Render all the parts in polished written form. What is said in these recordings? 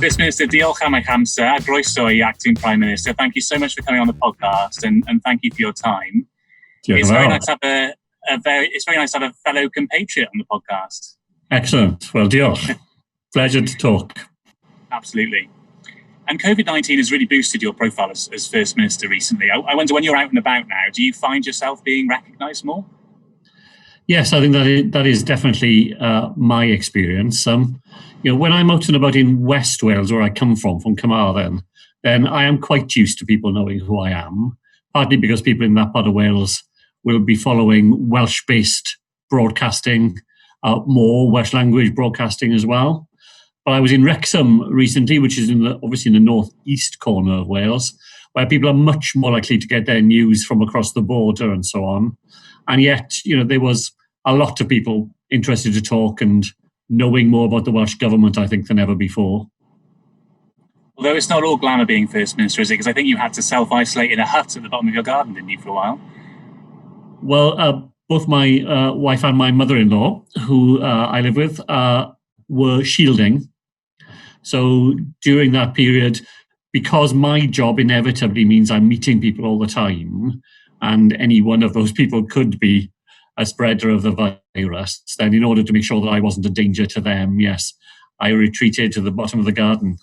First Minister, diolch am eich amser a groeso I Acting Prime Minister. Thank you so much for coming on the podcast and thank you for your time. It's very nice to have a fellow compatriot on the podcast. Excellent. Well, diolch. Pleasure to talk. Absolutely. And COVID-19 has really boosted your profile as First Minister recently. I wonder, when you're out and about now, do you find yourself being recognised more? Yes, I think that is definitely my experience. When I'm out and about in West Wales, where I come from Carmarthen, then I am quite used to people knowing who I am, partly because people in that part of Wales will be following Welsh-based broadcasting, more Welsh language broadcasting as well. But I was in Wrexham recently, which is obviously in the northeast corner of Wales, where people are much more likely to get their news from across the border and so on. And yet, there was a lot of people interested to talk and knowing more about the Welsh government, I think, than ever before. Although it's not all glamour being First Minister, is it? Because I think you had to self-isolate in a hut at the bottom of your garden, didn't you, for a while? Well, both my wife and my mother-in-law, who I live with, were shielding. So during that period, because my job inevitably means I'm meeting people all the time, and any one of those people could be a spreader of the virus, then in order to make sure that I wasn't a danger to them, yes, I retreated to the bottom of the garden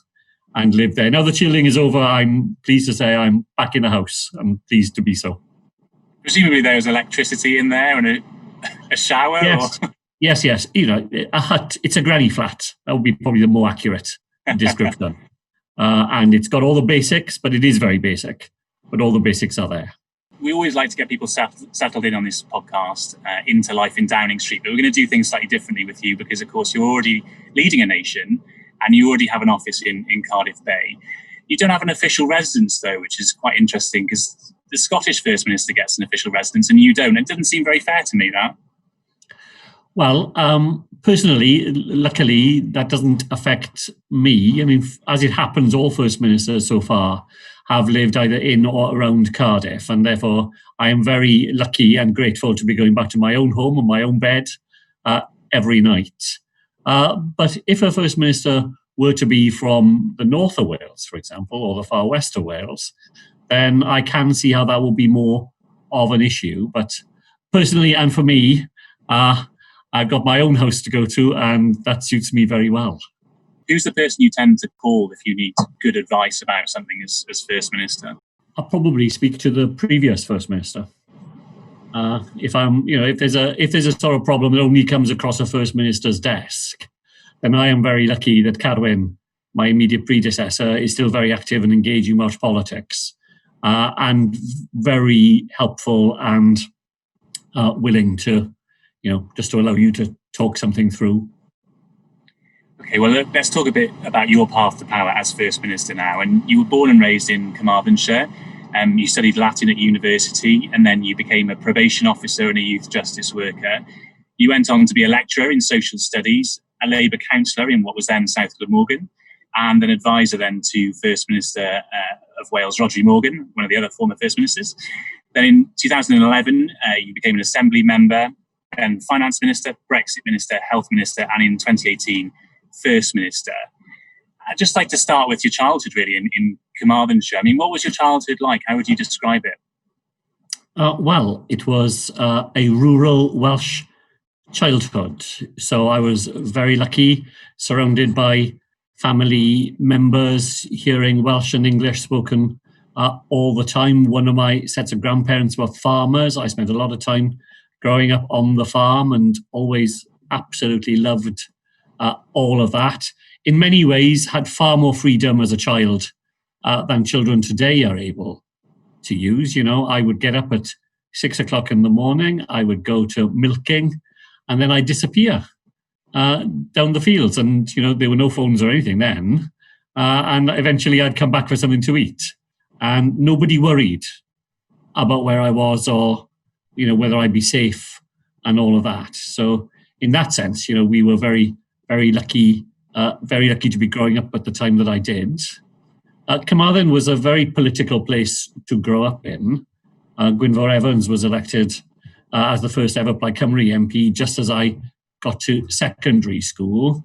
and lived there. Now the shielding is over, I'm pleased to say I'm back in the house. I'm pleased to be so. Presumably there's electricity in there and a shower? Yes, or? yes. A hut, it's a granny flat. That would be probably the more accurate description. And it's got all the basics, but it is very basic. But all the basics are there. We always like to get people settled in on this podcast into life in Downing Street, but we're going to do things slightly differently with you because, of course, you're already leading a nation and you already have an office in Cardiff Bay. You don't have an official residence, though, which is quite interesting because the Scottish First Minister gets an official residence and you don't. It doesn't seem very fair to me, that. Well, personally, luckily, that doesn't affect me. I mean, as it happens, all First Ministers so far have lived either in or around Cardiff, and therefore I am very lucky and grateful to be going back to my own home and my own bed every night. But if a First Minister were to be from the north of Wales, for example, or the far west of Wales, then I can see how that will be more of an issue. But personally, and for me, I've got my own house to go to, and that suits me very well. Who's the person you tend to call if you need good advice about something as First Minister? I'll probably speak to the previous First Minister. If there's a sort of problem that only comes across a First Minister's desk, then I am very lucky that Carwyn, my immediate predecessor, is still very active and engaging Welsh politics, and very helpful and willing to, just to allow you to talk something through. Okay, well, let's talk a bit about your path to power as First Minister now. And you were born and raised in Carmarthenshire. You studied Latin at university, and then you became a probation officer and a youth justice worker. You went on to be a lecturer in social studies, a Labour councillor in what was then South Glamorgan, and an advisor then to First Minister of Wales, Rhodri Morgan, one of the other former First Ministers. Then in 2011, you became an Assembly member, then Finance Minister, Brexit Minister, Health Minister, and in 2018, First Minister. I'd just like to start with your childhood, really, in Carmarthenshire. I mean, what was your childhood like? How would you describe it? Well, it was a rural Welsh childhood. So I was very lucky, surrounded by family members, hearing Welsh and English spoken all the time. One of my sets of grandparents were farmers. I spent a lot of time growing up on the farm and always absolutely loved all of that. In many ways, had far more freedom as a child than children today are able to use. I would get up at 6 o'clock in the morning, I would go to milking, and then I'd disappear down the fields. And, there were no phones or anything then. And eventually I'd come back for something to eat. And nobody worried about where I was or, whether I'd be safe and all of that. So in that sense, we were very, very lucky to be growing up at the time that I did. Carmarthen was a very political place to grow up in. Gwynfor Evans was elected as the first ever Plaid Cymru MP just as I got to secondary school.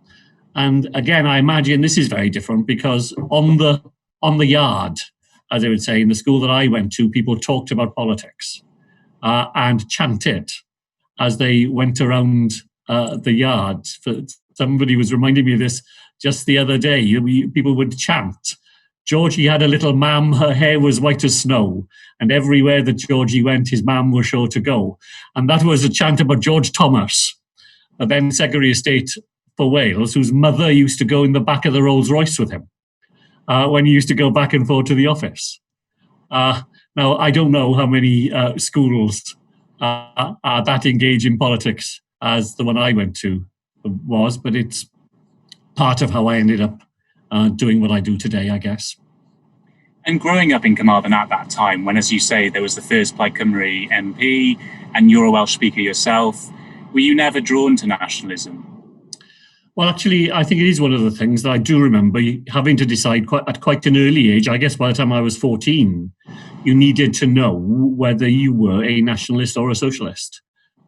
And again, I imagine this is very different because on the yard, as they would say, in the school that I went to, people talked about politics and chanted as they went around the yard. Somebody was reminding me of this just the other day. People would chant, "Georgie had a little mam, her hair was white as snow, and everywhere that Georgie went, his mam was sure to go." And that was a chant about George Thomas, the then Secretary of State for Wales, whose mother used to go in the back of the Rolls Royce with him when he used to go back and forth to the office. Now, I don't know how many schools are that engaged in politics as the one I went to was, but it's part of how I ended up doing what I do today, I guess. And growing up in Carmarthen at that time, when, as you say, there was the first Plaid Cymru MP and you're a Welsh speaker yourself, were you never drawn to nationalism? Well, actually, I think it is one of the things that I do remember having to decide at quite an early age. I guess by the time I was 14, you needed to know whether you were a nationalist or a socialist.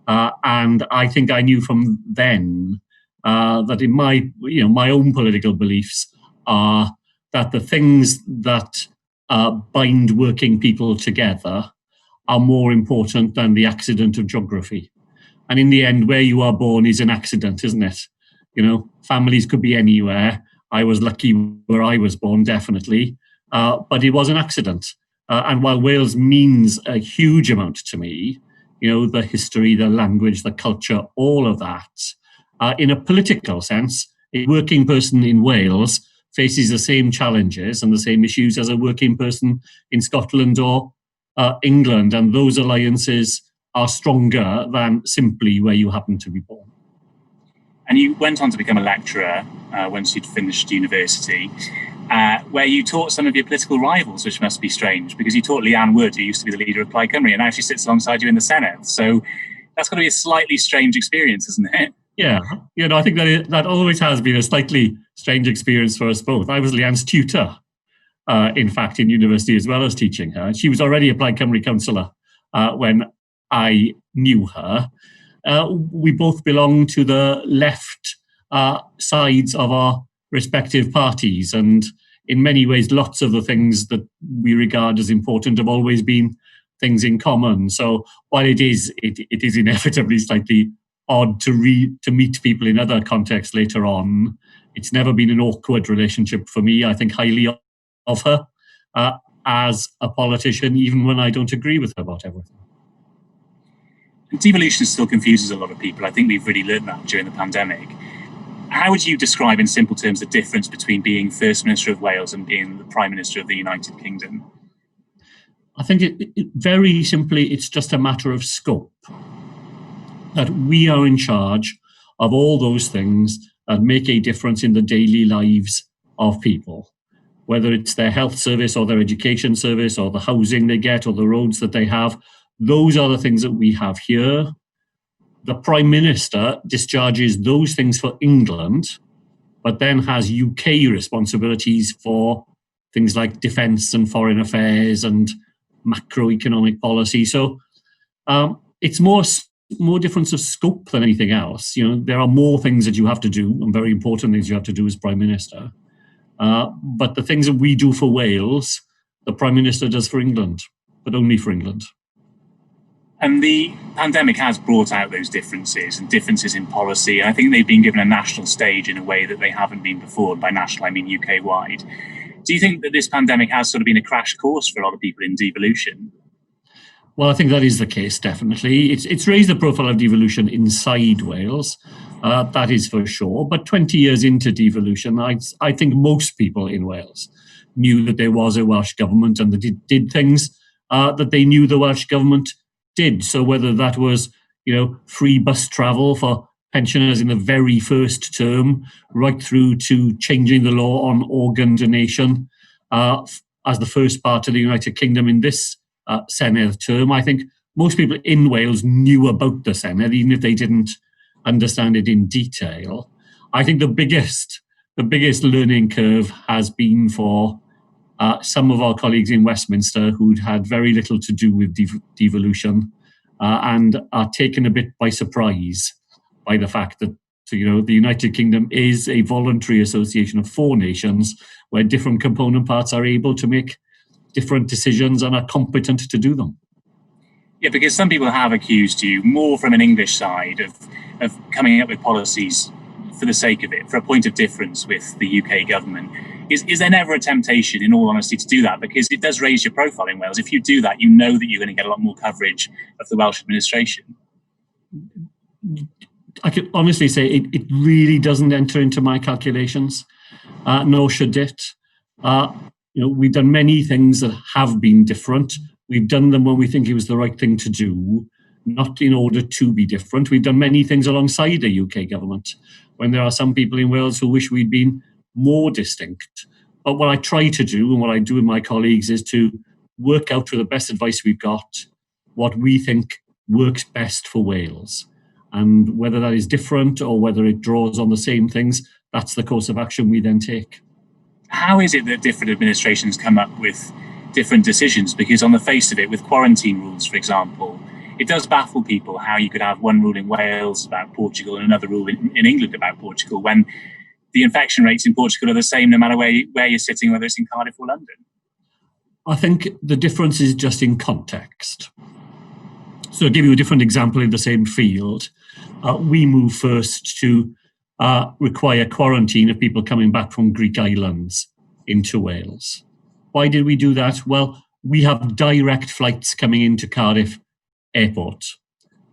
And I think I knew from then that in my own political beliefs are that the things that bind working people together are more important than the accident of geography. And in the end, where you are born is an accident, isn't it? Families could be anywhere. I was lucky where I was born, definitely. But it was an accident. And while Wales means a huge amount to me, the history, the language, the culture, all of that, in a political sense, a working person in Wales faces the same challenges and the same issues as a working person in Scotland or England. And those alliances are stronger than simply where you happen to be born. And you went on to become a lecturer once you'd finished university, where you taught some of your political rivals, which must be strange, because you taught Leanne Wood, who used to be the leader of Plaid Cymru, and now she sits alongside you in the Senate. So that's got to be a slightly strange experience, isn't it? Yeah, I think that always has been a slightly strange experience for us both. I was Leanne's tutor, in fact, in university as well as teaching her. She was already a Plaid Cymru councillor when I knew her. We both belong to the left sides of our respective parties, and in many ways, lots of the things that we regard as important have always been things in common. So while it is inevitably slightly odd to meet people in other contexts later on, it's never been an awkward relationship for me. I think highly of her as a politician, even when I don't agree with her about everything. Devolution still confuses a lot of people. I think we've really learned that during the pandemic. How would you describe in simple terms the difference between being First Minister of Wales and being the Prime Minister of the United Kingdom? I think very simply, it's just a matter of scope. That we are in charge of all those things that make a difference in the daily lives of people, whether it's their health service or their education service or the housing they get or the roads that they have. Those are the things that we have here. The Prime Minister discharges those things for England, but then has UK responsibilities for things like defence and foreign affairs and macroeconomic policy. So it's more difference of scope than anything else. There are more things that you have to do, and very important things you have to do as Prime Minister. But the things that we do for Wales, the Prime Minister does for England, but only for England. And the pandemic has brought out those differences and differences in policy. And I think they've been given a national stage in a way that they haven't been before. By national, I mean UK-wide. Do you think that this pandemic has sort of been a crash course for a lot of people in devolution? Well, I think that is the case, definitely. It's raised the profile of devolution inside Wales, that is for sure. But 20 years into devolution, I think most people in Wales knew that there was a Welsh government and that it did things that they knew the Welsh government did. So whether that was, free bus travel for pensioners in the very first term, right through to changing the law on organ donation as the first part of the United Kingdom in this Senedd term, I think most people in Wales knew about the Senedd, even if they didn't understand it in detail. I think the biggest learning curve has been for some of our colleagues in Westminster who'd had very little to do with devolution and are taken a bit by surprise by the fact that So, the United Kingdom is a voluntary association of 4 nations where different component parts are able to make different decisions and are competent to do them. Yeah, because some people have accused you more from an English side of coming up with policies for the sake of it, for a point of difference with the UK government. Is there never a temptation, in all honesty, to do that? Because it does raise your profile in Wales. If you do that, you know that you're going to get a lot more coverage of the Welsh administration. I can honestly say it really doesn't enter into my calculations, nor should it. We've done many things that have been different. We've done them when we think it was the right thing to do, not in order to be different. We've done many things alongside the UK government, when there are some people in Wales who wish we'd been more distinct. But what I try to do, and what I do with my colleagues, is to work out, with the best advice we've got, what we think works best for Wales. And whether that is different or whether it draws on the same things, that's the course of action we then take. How is it that different administrations come up with different decisions? Because on the face of it, with quarantine rules, for example, it does baffle people how you could have one rule in Wales about Portugal and another rule in England about Portugal, when the infection rates in Portugal are the same no matter where you're sitting, whether it's in Cardiff or London. I think the difference is just in context. So I'll give you a different example in the same field. We move first to require quarantine of people coming back from Greek islands into Wales. Why did we do that? Well, we have direct flights coming into Cardiff Airport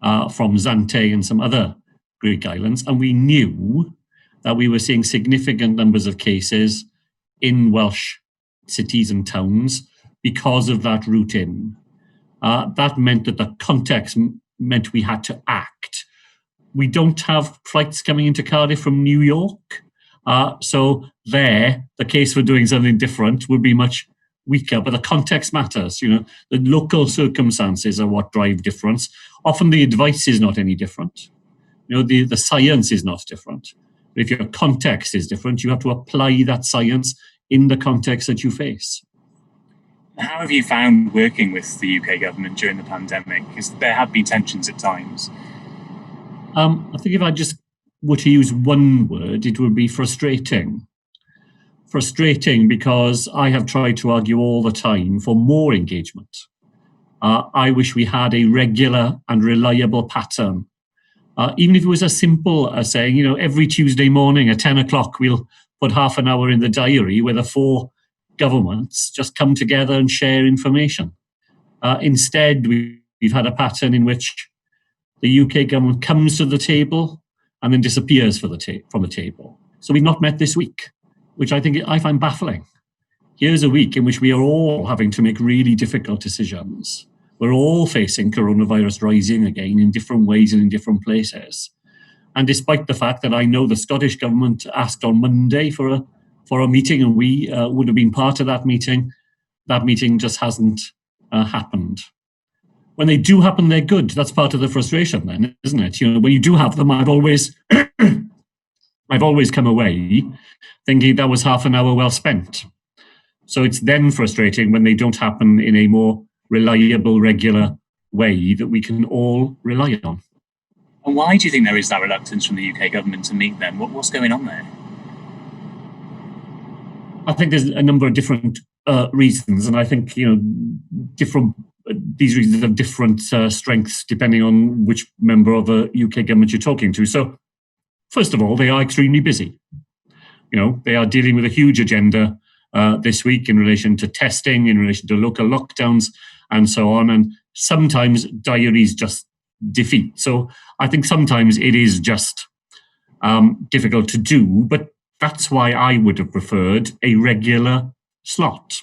from Zante and some other Greek islands, and we knew that we were seeing significant numbers of cases in Welsh cities and towns because of that route in. That meant that the context meant we had to act. We don't have flights coming into Cardiff from New York. So there, the case for doing something different would be much weaker, but the context matters. The local circumstances are what drive difference. Often the advice is not any different. The science is not different. But if your context is different, you have to apply that science in the context that you face. How have you found working with the UK government during the pandemic? Because there have been tensions at times. I think if I just were to use one word, it would be frustrating. Frustrating because I have tried to argue all the time for more engagement. I wish we had a regular and reliable pattern. Even if it was as simple as saying, every Tuesday morning at 10 o'clock, we'll put half an hour in the diary where the 4 governments just come together and share information. Instead, we've had a pattern in which the UK government comes to the table and then disappears from the table. So we've not met this week, which I find baffling. Here's a week in which we are all having to make really difficult decisions. We're all facing coronavirus rising again in different ways and in different places. And despite the fact that I know the Scottish government asked on Monday for a meeting, and we would have been part of that meeting just hasn't happened. When they do happen, they're good. That's part of the frustration then, isn't it? When you do have them, I've always come away thinking that was half an hour well spent. So it's then frustrating when they don't happen in a more reliable, regular way that we can all rely on. And why do you think there is that reluctance from the UK government to meet them? What's going on there? I think there's a number of different reasons, and I think these reasons have different strengths depending on which member of the UK government you're talking to. So, first of all, they are extremely busy. They are dealing with a huge agenda this week in relation to testing, in relation to local lockdowns, and so on. And sometimes diaries just defeat. So I think sometimes it is just difficult to do, but that's why I would have preferred a regular slot.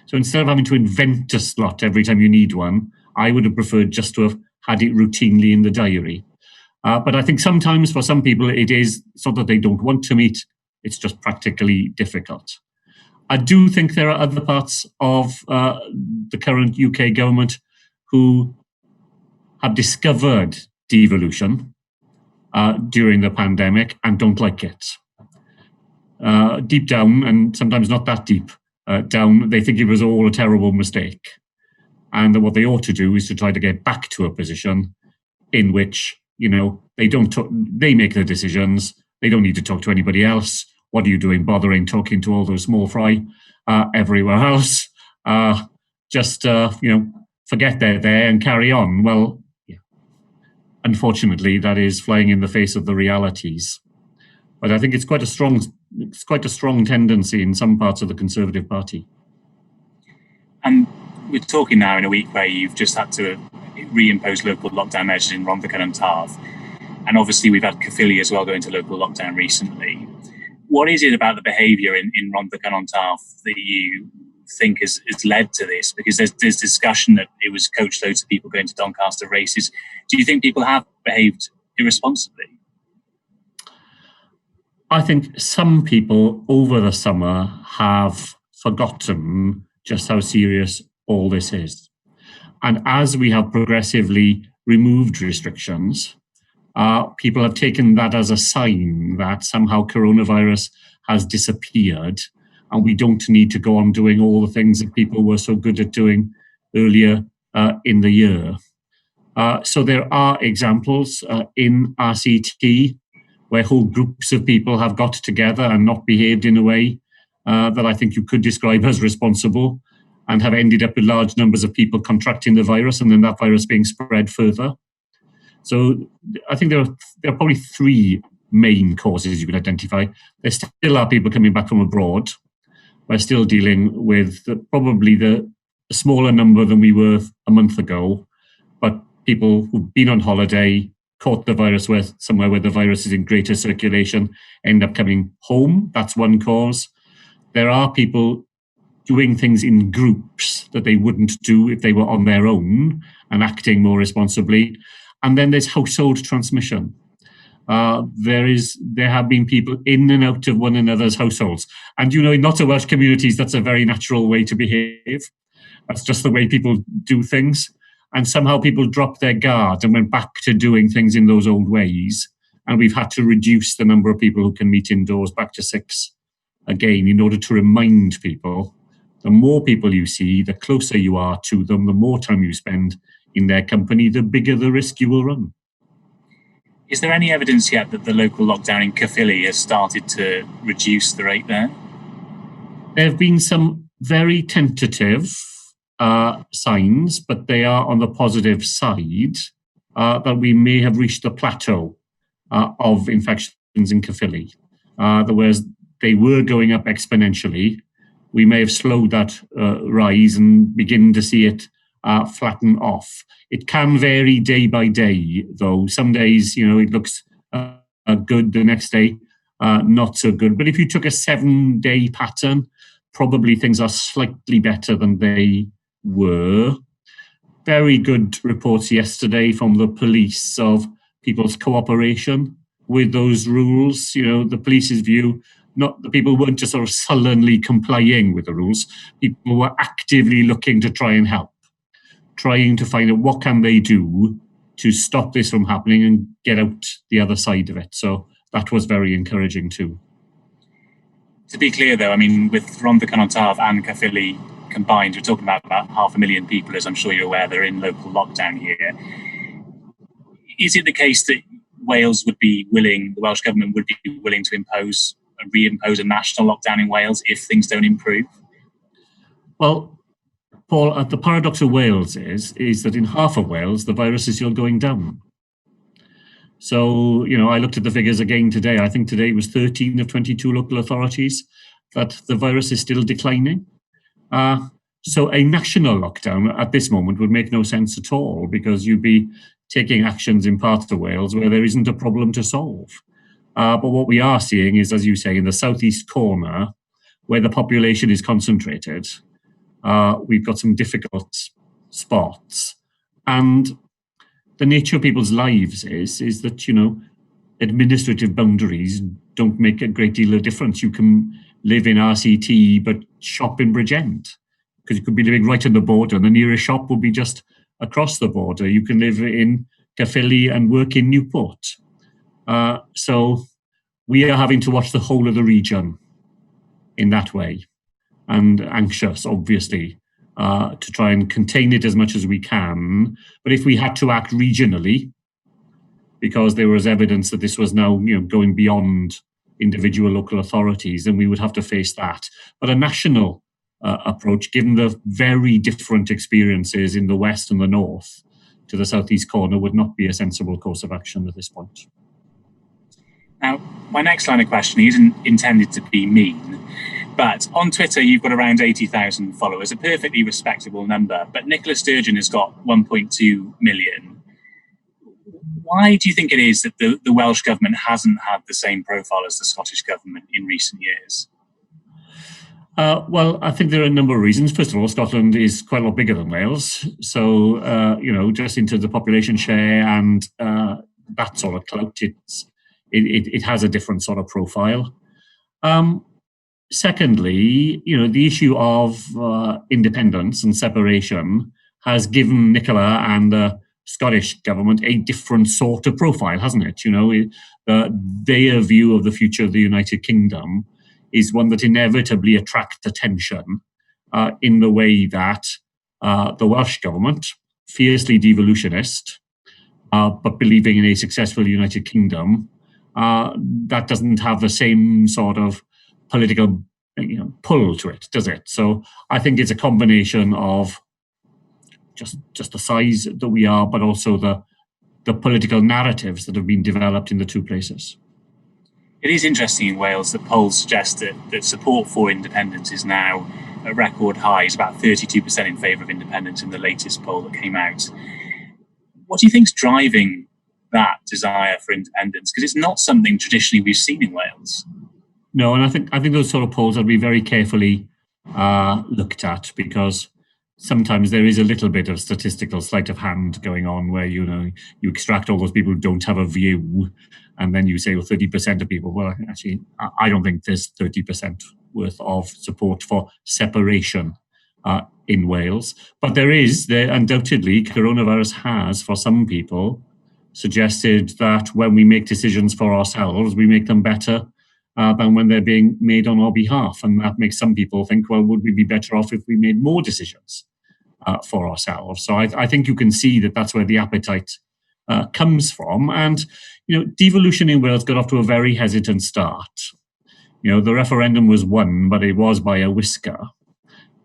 So instead of having to invent a slot every time you need one, I would have preferred just to have had it routinely in the diary. But I think sometimes for some people it's not that they don't want to meet, it's just practically difficult. I do think there are other parts of the current UK government who have discovered devolution during the pandemic and don't like it. Deep down, and sometimes not that deep down, they think it was all a terrible mistake. And that what they ought to do is to try to get back to a position in which they don't talk, they make the decisions. They don't need to talk to anybody else. What are you doing bothering talking to all those small fry everywhere else? Forget they're there and carry on. Well, yeah. Unfortunately, that is flying in the face of the realities. But I think it's quite a strong tendency in some parts of the Conservative Party. And we're talking now in a week where you've just had to reimpose local lockdown measures in Rhondda and Tarf. And obviously we've had Caerphilly as well go into local lockdown recently. What is it about the behaviour in Rhondda and Tarf that you think has led to this? Because there's discussion that it was coach loads of people going to Doncaster races. Do you think people have behaved irresponsibly? I think some people over the summer have forgotten just how serious all this is. And as we have progressively removed restrictions, people have taken that as a sign that somehow coronavirus has disappeared and we don't need to go on doing all the things that people were so good at doing earlier in the year. So there are examples in RCT where whole groups of people have got together and not behaved in a way that I think you could describe as responsible, and have ended up with large numbers of people contracting the virus and then that virus being spread further. So I think there are probably three main causes you could identify. There still are people coming back from abroad. We're still dealing with probably the smaller number than we were a month ago, but people who've been on holiday, caught the virus somewhere where the virus is in greater circulation, end up coming home. That's one cause. There are people doing things in groups that they wouldn't do if they were on their own and acting more responsibly. And then there's household transmission. There have been people in and out of one another's households. And in not so Welsh communities, that's a very natural way to behave. That's just the way people do things. And somehow people dropped their guard and went back to doing things in those old ways. And we've had to reduce the number of people who can meet indoors back to 6 again, in order to remind people, the more people you see, the closer you are to them, the more time you spend in their company, the bigger the risk you will run. Is there any evidence yet that the local lockdown in Caerphilly has started to reduce the rate there? There have been some very tentative signs, but they are on the positive side, that we may have reached the plateau of infections in Caerphilly. Whereas they were going up exponentially, we may have slowed that rise and begin to see it flatten off. It can vary day by day, though. Some days, it looks good, the next day, not so good. But if you took a 7-day pattern, probably things are slightly better than they were. Very good reports yesterday from the police of people's cooperation with those rules. The police's view, not the people weren't just sort of sullenly complying with the rules. People were actively looking to try and help, trying to find out what can they do to stop this from happening and get out the other side of it. So that was very encouraging too. To be clear though, with Rhondda and Tarf and Caerphilly combined, we're talking about 500,000 people, as I'm sure you're aware, they're in local lockdown here. Is it the case that the Welsh government would be willing to reimpose a national lockdown in Wales if things don't improve? Well, Paul, the paradox of Wales is that in half of Wales, the virus is still going down. So, I looked at the figures again today. I think today it was 13 of 22 local authorities that the virus is still declining. So a national lockdown at this moment would make no sense at all, because you'd be taking actions in parts of Wales where there isn't a problem to solve. But what we are seeing is, as you say, in the southeast corner, where the population is concentrated, we've got some difficult spots. And the nature of people's lives is that, administrative boundaries don't make a great deal of difference. You can live in RCT but shop in Bridgend, because you could be living right on the border and the nearest shop would be just across the border. You can live in Caerphilly and work in Newport. So we are having to watch the whole of the region in that way, and anxious, obviously, to try and contain it as much as we can. But if we had to act regionally, because there was evidence that this was now, going beyond individual local authorities, then we would have to face that. But a national approach, given the very different experiences in the west and the north to the southeast corner, would not be a sensible course of action at this point. Now, my next line of questioning isn't intended to be mean, but on Twitter you've got around 80,000 followers, a perfectly respectable number, but Nicola Sturgeon has got 1.2 million. Why do you think it is that the Welsh government hasn't had the same profile as the Scottish government in recent years? Well, I think there are a number of reasons. First of all, Scotland is quite a lot bigger than Wales. So, just in terms of population share and that sort of clout, it has a different sort of profile. Secondly, the issue of independence and separation has given Nicola and the Scottish government a different sort of profile, hasn't it? Their view of the future of the United Kingdom is one that inevitably attracts attention in the way that the Welsh government, fiercely devolutionist, but believing in a successful United Kingdom, that doesn't have the same sort of political pull to it, does it? So I think it's a combination of just the size that we are, but also the political narratives that have been developed in the two places. It is interesting in Wales that polls suggest that support for independence is now at record highs, about 32% in favour of independence in the latest poll that came out. What do you think is driving that desire for independence? Because it's not something traditionally we've seen in Wales. No, and I think those sort of polls have to be very carefully looked at, because sometimes there is a little bit of statistical sleight of hand going on where, you extract all those people who don't have a view, and then you say, well, 30% of people. Well, actually, I don't think there's 30% worth of support for separation in Wales. But there undoubtedly, coronavirus has, for some people, suggested that when we make decisions for ourselves, we make them better than when they're being made on our behalf. And that makes some people think, well, would we be better off if we made more decisions for ourselves? So I think you can see that that's where the appetite comes from. And, devolution in Wales got off to a very hesitant start. The referendum was won, but it was by a whisker.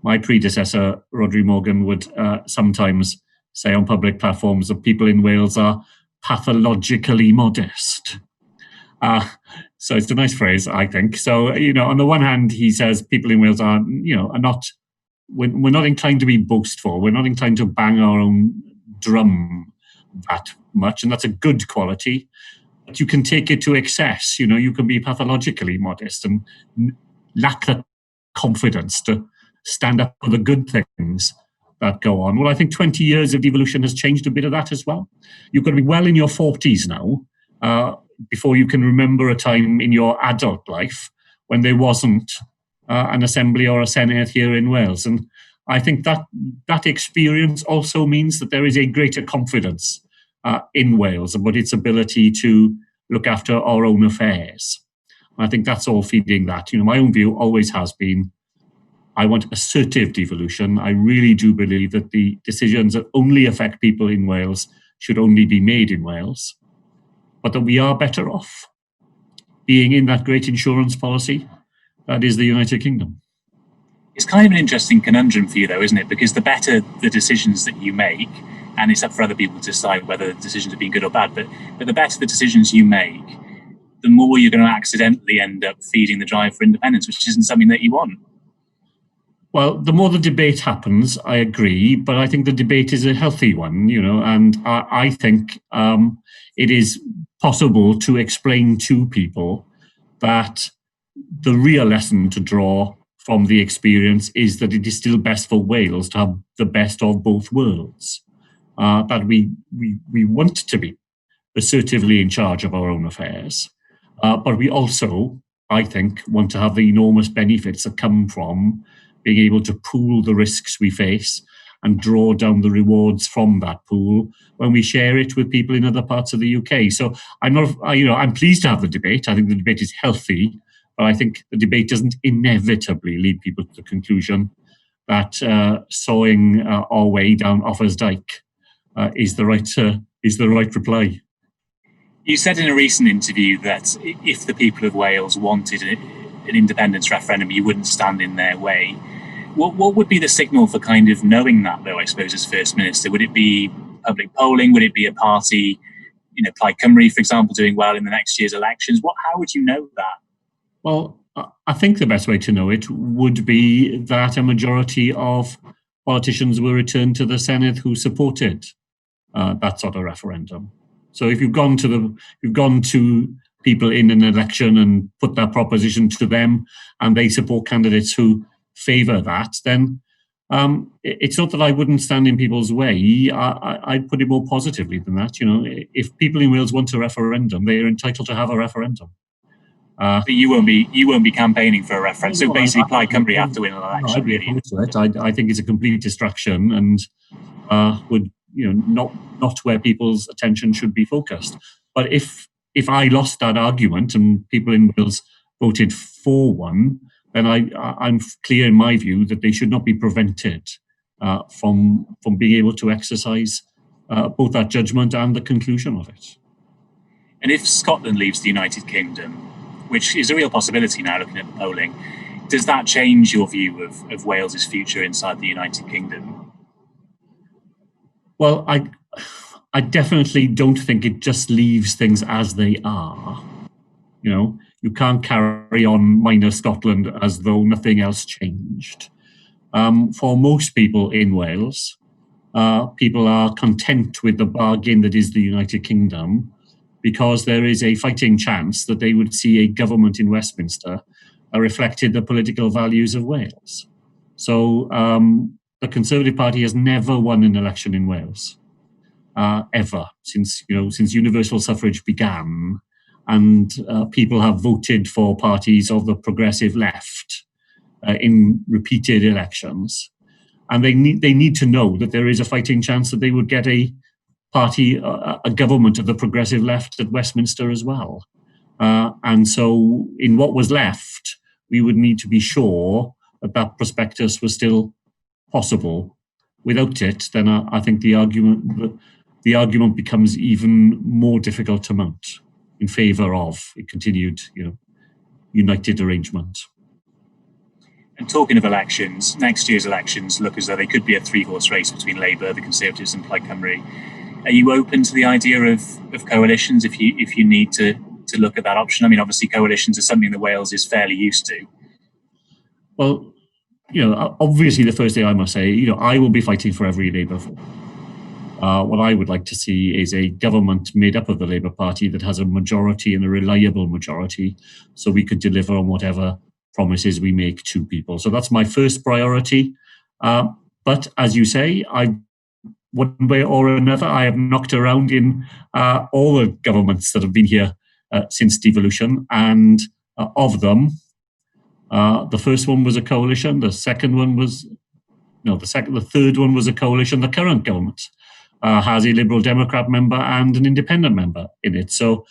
My predecessor, Rodri Morgan, would sometimes say on public platforms that people in Wales are pathologically modest. So it's a nice phrase, I think. So, on the one hand, he says people in Wales are not, we're not inclined to be boastful. We're not inclined to bang our own drum that much. And that's a good quality. But you can take it to excess. You can be pathologically modest and lack the confidence to stand up for the good things that go on. Well, I think 20 years of devolution has changed a bit of that as well. You've got to be well in your 40s now before you can remember a time in your adult life when there wasn't an assembly or a senate here in Wales. And I think that experience also means that there is a greater confidence in Wales about its ability to look after our own affairs. And I think that's all feeding that. My own view always has been, I want assertive devolution. I really do believe that the decisions that only affect people in Wales should only be made in Wales, but that we are better off being in that great insurance policy that is the United Kingdom. It's kind of an interesting conundrum for you, though, isn't it? Because the better the decisions that you make, and it's up for other people to decide whether the decisions have been good or bad, but the better the decisions you make, the more you're going to accidentally end up feeding the drive for independence, which isn't something that you want. Well, the more the debate happens, I agree, but I think the debate is a healthy one, and I think it is possible to explain to people that the real lesson to draw from the experience is that it is still best for Wales to have the best of both worlds, that we want to be assertively in charge of our own affairs, but we also, I think, want to have the enormous benefits that come from being able to pool the risks we face and draw down the rewards from that pool when we share it with people in other parts of the UK. So I'm pleased to have the debate. I think the debate is healthy, but I think the debate doesn't inevitably lead people to the conclusion that sawing our way down Offa's Dyke is the right reply. You said in a recent interview that if the people of Wales wanted an independence referendum, you wouldn't stand in their way. What would be the signal for kind of knowing that, though, I suppose, as First Minister? Would it be public polling? Would it be a party, Plaid Cymru, for example, doing well in the next year's elections? How would you know that? Well, I think the best way to know it would be that a majority of politicians were returned to the Senedd who supported that sort of referendum. So if you've gone to people in an election and put that proposition to them, and they support candidates who favour that, then it's not that I wouldn't stand in people's way. I'd put it more positively than that. If people in Wales want a referendum, they are entitled to have a referendum. But you won't be campaigning for a referendum. So basically, Plaid Cymru have to win an election. I'd be opposed to it. I think it's a complete distraction and would not where people's attention should be focused. But if I lost that argument and people in Wales voted for one, then I'm clear in my view that they should not be prevented from being able to exercise both that judgment and the conclusion of it. And if Scotland leaves the United Kingdom, which is a real possibility now looking at the polling, does that change your view of Wales's future inside the United Kingdom? Well, I definitely don't think it just leaves things as they are. You can't carry on minor Scotland as though nothing else changed. For most people in Wales, people are content with the bargain that is the United Kingdom because there is a fighting chance that they would see a government in Westminster reflected the political values of Wales. So the Conservative Party has never won an election in Wales, ever, since universal suffrage began. And people have voted for parties of the progressive left in repeated elections. And they need to know that there is a fighting chance that they would get a party, a government of the progressive left at Westminster as well. And so in what was left, we would need to be sure that prospectus was still possible. Without it, then I think the argument becomes even more difficult to mount in favour of a continued, united arrangement. And talking of elections, next year's elections look as though they could be a three-horse race between Labour, the Conservatives, and Plaid Cymru. Are you open to the idea of coalitions if you need to look at that option? I mean, obviously, coalitions are something that Wales is fairly used to. Well, obviously, the first thing I must say, I will be fighting for every Labour vote. What I would like to see is a government made up of the Labour Party that has a majority and a reliable majority, so we could deliver on whatever promises we make to people. So that's my first priority. But as you say, one way or another, I have knocked around in all the governments that have been here since devolution, and of them, the first one was a coalition. The third one was a coalition. The current government has a Liberal Democrat member and an independent member in it. So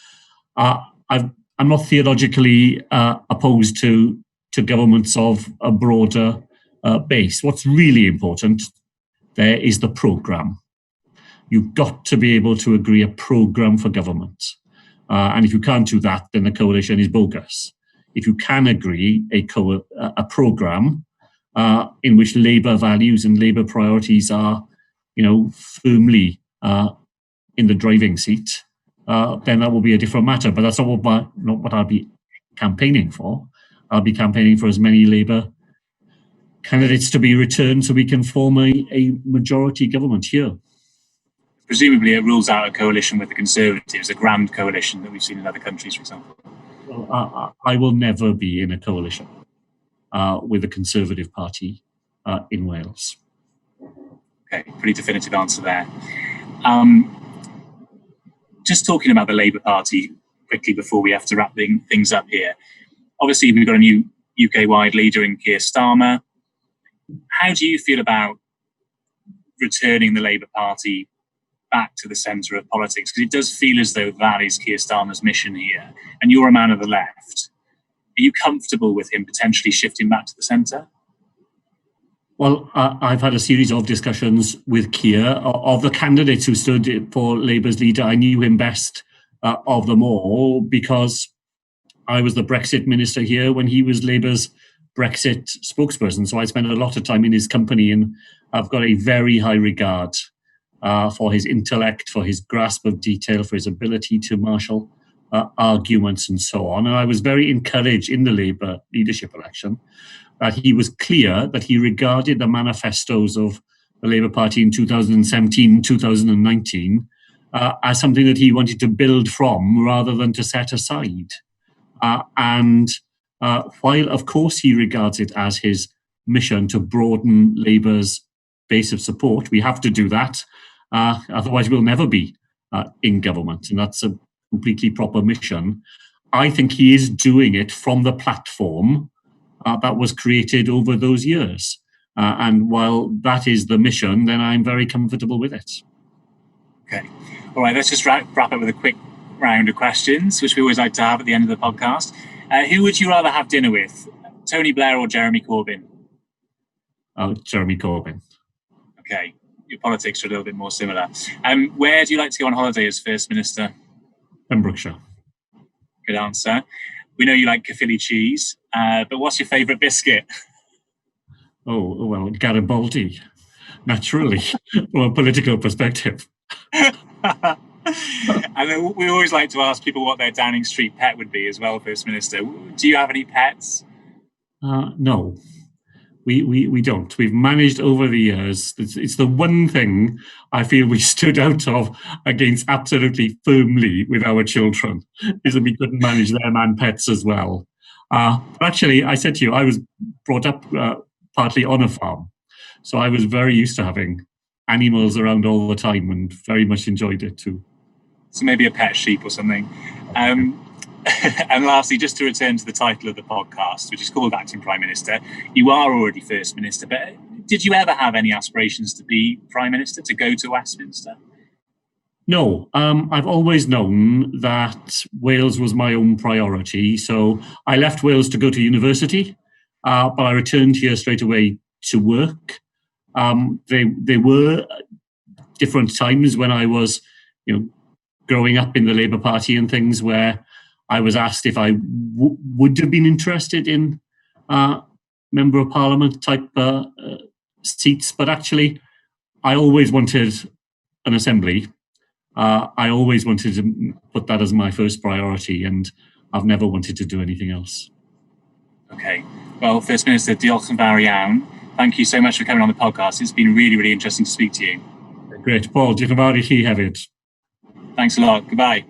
I'm not theologically opposed to governments of a broader base. What's really important there is the programme. You've got to be able to agree a programme for government. And if you can't do that, then the coalition is bogus. If you can agree a programme in which Labour values and Labour priorities are, firmly in the driving seat, then that will be a different matter. But that's not what I'll be campaigning for. I'll be campaigning for as many Labour candidates to be returned so we can form a majority government here. Presumably it rules out a coalition with the Conservatives, a grand coalition that we've seen in other countries, for example. Well, I will never be in a coalition with the Conservative Party in Wales. Okay, pretty definitive answer there. Just talking about the Labour Party quickly before we have to wrap things up here. Obviously, we've got a new UK-wide leader in Keir Starmer. How do you feel about returning the Labour Party back to the centre of politics? Because it does feel as though that is Keir Starmer's mission here, and you're a man of the left. Are you comfortable with him potentially shifting back to the centre? Well, I've had a series of discussions with Keir. Of the candidates who stood for Labour's leader, I knew him best of them all, because I was the Brexit minister here when he was Labour's Brexit spokesperson. So I spent a lot of time in his company, and I've got a very high regard for his intellect, for his grasp of detail, for his ability to marshal arguments and so on. And I was very encouraged in the Labour leadership election that he was clear that he regarded the manifestos of the Labour Party in 2017, 2019 as something that he wanted to build from rather than to set aside. And while, of course, he regards it as his mission to broaden Labour's base of support, we have to do that. Otherwise, we'll never be in government. And that's a completely proper mission. I think he is doing it from the platform that was created over those years. And while that is the mission, then I'm very comfortable with it. Okay. All right, let's just wrap up with a quick round of questions, which we always like to have at the end of the podcast. Who would you rather have dinner with, Tony Blair or Jeremy Corbyn? Jeremy Corbyn. Okay, your politics are a little bit more similar. Where do you like to go on holiday as First Minister? Pembrokeshire. Good answer. We know you like Caerphilly cheese, but what's your favourite biscuit? Oh, well, Garibaldi, naturally, from a political perspective. And we always like to ask people what their Downing Street pet would be as well, First Minister. Do you have any pets? No, we don't. We've managed over the years. It's the one thing I feel we stood out of against absolutely firmly with our children, is that we couldn't manage them and pets as well. But actually, I said to you, I was brought up partly on a farm. So I was very used to having animals around all the time and very much enjoyed it too. So maybe a pet sheep or something. And lastly, just to return to the title of the podcast, which is called Acting Prime Minister, you are already First Minister, but did you ever have any aspirations to be Prime Minister, to go to Westminster? No, I've always known that Wales was my own priority. So I left Wales to go to university, but I returned here straight away to work. There were different times when I was, growing up in the Labour Party and things where I was asked if I would have been interested in Member of Parliament type seats, but actually I always wanted an assembly. I always wanted to put that as my first priority, and I've never wanted to do anything else. Okay. Well, First Minister, diolch yn fawr iawn. Thank you so much for coming on the podcast. It's been really, really interesting to speak to you. Great. Paul, diolch yn fawr I chi hefyd. Thanks a lot. Goodbye.